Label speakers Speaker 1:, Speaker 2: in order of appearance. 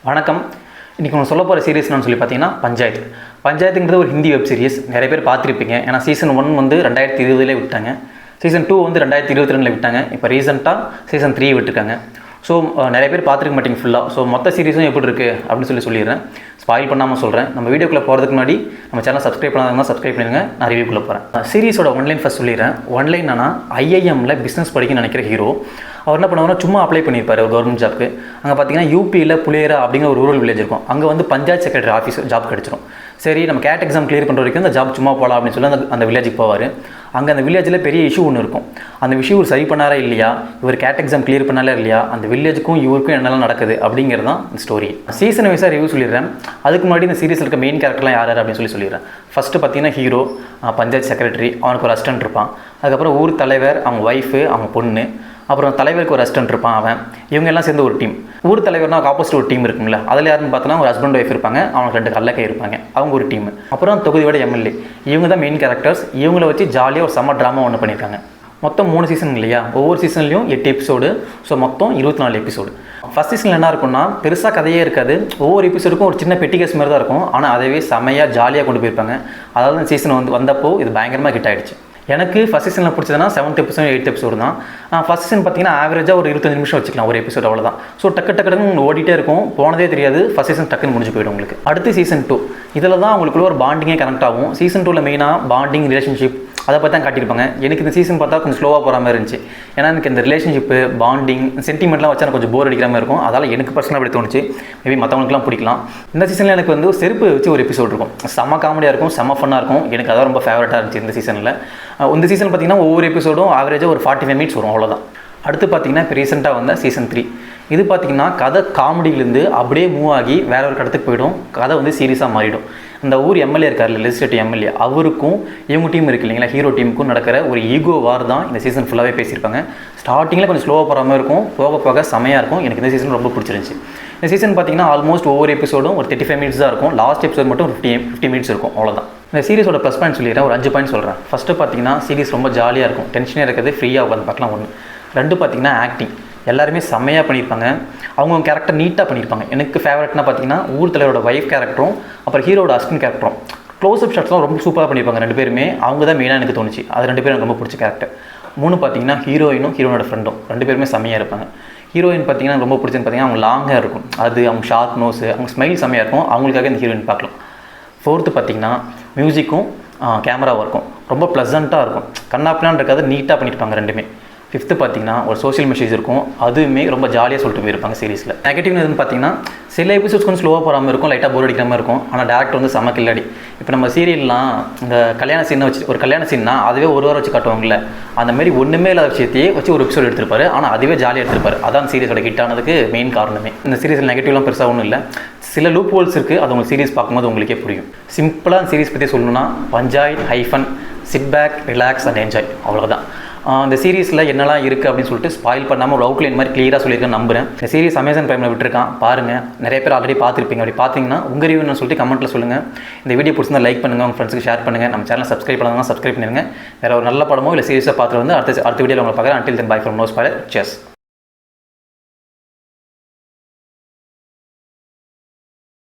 Speaker 1: வணக்கம். இன்றைக்கி ஒன்று சொல்ல போகிற சீரிஸ் என்னன்னு சொல்லி பார்த்தீங்கன்னா பஞ்சாயத்துங்கிறது ஒரு ஹிந்தி வெப் சீரிஸ். நிறைய பேர் பார்த்துருப்பீங்க. ஏன்னா சீசன் 1 வந்து 2020 விட்டாங்க. சீசன் 2 வந்து 2022 விட்டாங்க. இப்போ ரீசெண்டாக சீசன் 3 விட்டுருக்காங்க. ஸோ நிறைய பேர் பார்த்துருக்க மாட்டீங்க ஃபுல்லாக. ஸோ மொத்த சீரிஸும் எப்படி இருக்குது அப்படின்னு சொல்லிடுறேன். ஸ்பாயில் பண்ணாமல் சொல்கிறேன். நம்ம வீடியோக்குள்ளே போகிறதுக்கு முன்னாடி நம்ம சேனல் சப்ஸ்கிரைப் பண்ணாதவங்க சப்ஸ்கிரைப் பண்ணிடுங்க. நான் ரிவ்யூக்குள்ளே போகிறேன். சீரிஸோட ஒன்லைன் ஃபஸ்ட் சொல்லிடுறேன். ஒன்லைன் ஆனால் ஐஐஎம்மில் பிஸ்னஸ் படிக்க நினைக்கிற ஹீரோ. அவர் என்ன பண்ணுவாங்கன்னா சும்மா அப்ளை பண்ணியிருப்பார் ஒரு கவர்மெண்ட் ஜாப்க்கு. அங்கே பார்த்தீங்கன்னா யூபியில் புளியரா அப்படிங்கிற ஒரு ரூரல் வில்லேஜ் இருக்கும். அங்கே வந்து பஞ்சாயத்து செக்ரட்டரி ஆஃபீஸ் ஜாப் கிடச்சிடும். சரி நம்ம கேட் எக்ஸாம் கிளியர் பண்ணுற வரைக்கும் அந்த ஜாப் சும்மா போகலாம் அப்படின்னு சொல்லி அந்த வில்லேஜுக்கு போவார். அங்கே அந்த வில்லேஜில் பெரிய இஷ்யூ ஒன்று இருக்கும். அந்த விஷயம் இவர் சரி பண்ணாரா இல்லையா, இவர் கேட் எக்ஸாம் கிளியர் பண்ணாலே இல்லையா, அந்த வில்லேஜுக்கும் இவருக்கும் என்னெல்லாம் நடக்குது அப்படிங்கிறது தான் இந்த ஸ்டோரி. சீசன் வைஸாக ரிவ்யூ சொல்லிடுறேன். அதுக்கு முன்னாடி இந்த சீரிஸில் இருக்க மெயின் கேரக்டர்லாம் யார் அப்படின்னு சொல்லிடுறேன். ஃபஸ்ட்டு பார்த்தீங்கன்னா ஹீரோ, பஞ்சாயத்து செக்ரட்டரி, அவனுக்கு ஒரு அசிஸ்டன்ட் இருப்பான். அதுக்கப்புறம் ஊர் தலைவர், அவங்க ஒய்ஃபு, அவங்க பொண்ணு, அப்புறம் தலைவருக்கு ஒரு அசிஸ்டன்ட் இருப்பான் அவன். இவங்க எல்லாம் சேர்ந்து ஒரு டீம். ஊர் தலைவர்னா ஆப்போசிட் ஒரு டீம் இருக்குங்களா, அதில் யாருன்னு பார்த்தோன்னா ஒரு ஹஸ்பண்ட் ஒய்ஃப் இருப்பாங்க, அவங்களுக்கு 2 கல்லக்கை இருப்பாங்க, அவங்க ஒரு டீம். அப்புறம் தொகுதியோட எம்எல்ஏ, இவங்க தான் மெயின் கேரக்டர்ஸ். இவங்கள வச்சு ஜாலியாக ஒரு செம்ம ட்ராமா ஒன்று பண்ணியிருக்காங்க. மொத்தம் 3 சீசன் இல்லையா, ஒவ்வொரு சீசன்லையும் 8 எபிசோடு. ஸோ மொத்தம் 24 எபிசோடு. ஃபஸ்ட் சீசனில் என்ன இருக்குன்னா பெருசாக கதையே இருக்காது. ஒவ்வொரு எபிசோடுக்கும் ஒரு சின்ன பெட்டி கேஸ் மாதிரி தான் இருக்கும். ஆனால் அதவே செம்மையாக ஜாலியாக கொண்டு போயிருப்பாங்க. அதாவது அந்த சீசன் வந்தப்போ இது பயங்கரமாக ஹிட் ஆகிடுச்சு. எனக்கு ஃபஸ்ட் சீசனில் பிடிச்சதுன்னா 7th எபிசோட் 8th எபிசோடு தான். ஃபஸ்ட் சீசன் பார்த்தீங்கன்னா ஆவரேஜாக ஒரு 25 நிமிஷம் வச்சுக்கலாம் ஒரு எபிசோட், அவ்வளோதான். ஸோ டக்குன்னு ஓடிட்டே இருக்கும், போனதே தெரியாது. ஃபஸ்ட் சீசன் டக்குன்னு முடிஞ்சு போய்டும் உங்களுக்கு. அடுத்து சீசன் 2, இதில் தான் அவங்களுக்குள்ள ஒரு பாண்டிங்கே கனெக்ட் ஆகும். சீசன் 2ல் மெயினாக பாண்டிங், ரிலேஷன்ஷிப் அதை பற்றி தான் காட்டியிருப்பாங்க. எனக்கு இந்த சீசன் பார்த்தா கொஞ்சம் ஸ்லோவாக போகிற மாதிரி இருந்துச்சு. ஏன்னா எனக்கு இந்த ரிலேஷன்ஷிப்பு, பாண்டிங், சென்டிமெண்ட்லாம் வச்சா கொஞ்சம் போர் அடிக்கிற மாதிரி இருக்கும். அதனால் எனக்கு பர்சனலாக அப்படி தோணுச்சு. மேபி மற்றவங்களுக்குலாம் பிடிக்கலாம். இந்த சீசனில் எனக்கு வந்து செருப்பு வச்சு ஒரு எபிசோட் இருக்கும். செம்ம காமெடியாக இருக்கும், செம்ம ஃபன்னாக இருக்கும். எனக்கு அதான் ரொம்ப ஃபேவரட்டாக இருந்துச்சு இந்த சீசனில். இந்த சீசன் பார்த்திங்கன்னா ஒவ்வொரு எபிசோடும் ஆவரேஜாக ஒரு 45 மினிட்ஸ் வரும், அவ்வளோதான். அடுத்து பார்த்திங்கன்னா இப்போ ரீசெண்டாக வந்த சீசன் 3. இது பார்த்திங்கன்னா கதை காமெடியிலேருந்து அப்படியே மூவ் ஆகி வேற ஒரு இடத்துக்கு போய்டும். கதை வந்து சீரியஸாக மாறிடும். இந்த ஊர் எம்எல்ஏ இருக்கார்ல, லெஜிஸ்லேட்டிவ் எம்எல்ஏ, அவருக்கும் இவங்க டீம் இருக்குது இல்லைங்களா, ஹீரோ டீமுக்கும் நடக்கிற ஒரு ஈகோ வார் தான் இந்த சீசன் ஃபுல்லாகவே பேசியிருப்பாங்க. ஸ்டார்டிங்கில் கொஞ்சம் ஸ்லோவாக போகிற மாதிரி இருக்கும், போக போக செமையாக இருக்கும். எனக்கு இந்த சீசன் ரொம்ப பிடிச்சிருந்துச்சி. இந்த சீசன் பார்த்திங்கன்னா ஆல்மோஸ்ட் ஒவ்வொரு எபிசோடும் ஒரு 35 மினிட்ஸ் தான் இருக்கும். லாஸ்ட் எபிசோட் மட்டும் 50 மினிட்ஸ் இருக்கும், அவ்வளோதான். இந்த சீரிஸோட ப்ளஸ் பாயிண்ட் சொல்லிடுறேன். ஒரு 5 பாயிண்ட் சொல்கிறேன். ஃபஸ்ட்டு பார்த்திங்கன்னா சீரிஸ் ரொம்ப ஜாலியாக இருக்கும், டென்ஷனே இருக்கிறது, ஃப்ரீயாக உட்காந்து பார்க்கலாம். 1. 2 பார்த்திங்கன்னா ஆக்டிங் எல்லாருமே செம்மையாக பண்ணியிருப்பாங்க. அவங்க கேரக்டர் நீட்டாக பண்ணியிருப்பாங்க. எனக்கு ஃபேவரட்னா பார்த்திங்கன்னா ஊர் தலைவரோட ஒய்ஃப் கேரக்டரும் அப்புறம் ஹீரோட ஹஸ்பண்ட் கேரக்டரும். க்ளோஸ்அப் ஷாட்ஸ்லாம் ரொம்ப சூப்பராக பண்ணியிருப்பாங்க 2 பேருமே. அவங்க தான் மெயினாக எனக்கு தோணுச்சு. அது 2 பேரும் எனக்கு ரொம்ப பிடிச்ச கேரக்டர். 3 பார்த்திங்கன்னா ஹீரோயினும் ஹீரோனோட ஃப்ரெண்டும் 2 பேருமே செம்மையாக இருப்பாங்க. ஹீரோயின் பார்த்திங்கன்னா ரொம்ப பிடிச்சதுன்னு பார்த்திங்கன்னா அவங்க லாங் ஹேர் இருக்கும், அது அவங்க ஷார்ப் நோஸு, அவங்க ஸ்மைல் செம்மையாக இருக்கும். அவங்களுக்காக இந்த ஹீரோயின் பார்க்கலாம். 4th பார்த்திங்கன்னா மியூசிக்கும் கேமராவும் இருக்கும். ரொம்ப ப்ளசண்ட்டாக இருக்கும். கண்ணாப்பிலான் இருக்காது, நீட்டாக பண்ணியிருப்பாங்க 2மே. 5th பார்த்திங்கன்னா ஒரு சோஷியல் மெசேஜ் இருக்கும். அதுவுமே ரொம்ப ஜாலியாக சொல்லிட்டு போயிருப்பாங்க சீரிஸில். நெகட்டிவ்னு எதுன்னு பார்த்திங்கன்னா சில எபிசோட்ஸ் கொஞ்சம் ஸ்லோவாக போகாமல் இருக்கும், லைட்டாக போர் அடிக்கிற மாதிரி இருக்கும். ஆனால் டேரக்டர் வந்து செம கில்லாடி. இப்போ நம்ம சீரியல்லாம் இந்த கல்யாண சீனை வச்சு ஒரு கல்யாண சீன்னா அதுவே ஒரு வாரம் வச்சு காட்டுவாங்கல்ல, அந்த மாதிரி ஒன்றுமே இல்லாத விஷயத்தையே வச்சு ஒரு எபிசோட் எடுத்திருப்பாரு. ஆனால் அதுவே ஜாலியாக எடுத்திருப்பாரு. அதான் சீரிஸோட ஹிட் ஆனதுக்கு மெயின் காரணமே. இந்த சீரிஸில் நெகட்டிவ்லாம் பெருசாக ஒன்றும் இல்லை. சில லூப் ஹோல்ஸ் இருக்குது, அது உங்களுக்கு சீரிஸ் பார்க்கும்போது உங்களுக்கே புரியும். சிம்பிளாக அந்த சீரிஸ் பற்றி சொல்லணும்னா Panchayat sit back, relax and enjoy, அவ்வளோதான். இந்த சீரிஸில் என்னெல்லாம் இருக்குது அப்படின்னு சொல்லிட்டு ஸ்பாயில் பண்ணாமல் ஒரு அவுட்லைன் மாதிரி கிளியராக சொல்லியிருக்கேன் நம்புறேன். இந்த சீரிஸ் அமேசான் பிரைமில் விட்டுருக்கான், பாருங்கள். நிறைய பேர் ஆல்ரெடி பார்த்துருப்பீங்க. அப்படி பார்த்தீங்கன்னா உங்கள் ரிவ்யூன்னு சொல்லிட்டு கமெண்ட்டில் சொல்லுங்கள். இந்த வீடியோ பிடிச்சிருந்தா லைக் பண்ணுங்கள், உங்கள் ஃப்ரெண்ட்ஸுக்கு ஷேர் பண்ணுங்கள். நம்ம சேனல் சப்ஸ்கிரைப் பண்ணாங்கன்னா சப்ஸ்கிரைப் பண்ணிடுங்க. வேறு ஒரு நல்ல படமோ இல்லை சீரிஸாக பார்த்துட்டு வந்து அடுத்த வீடியோவில் உங்களை பார்க்குறேன். Until then bye from no spoiler. Chess.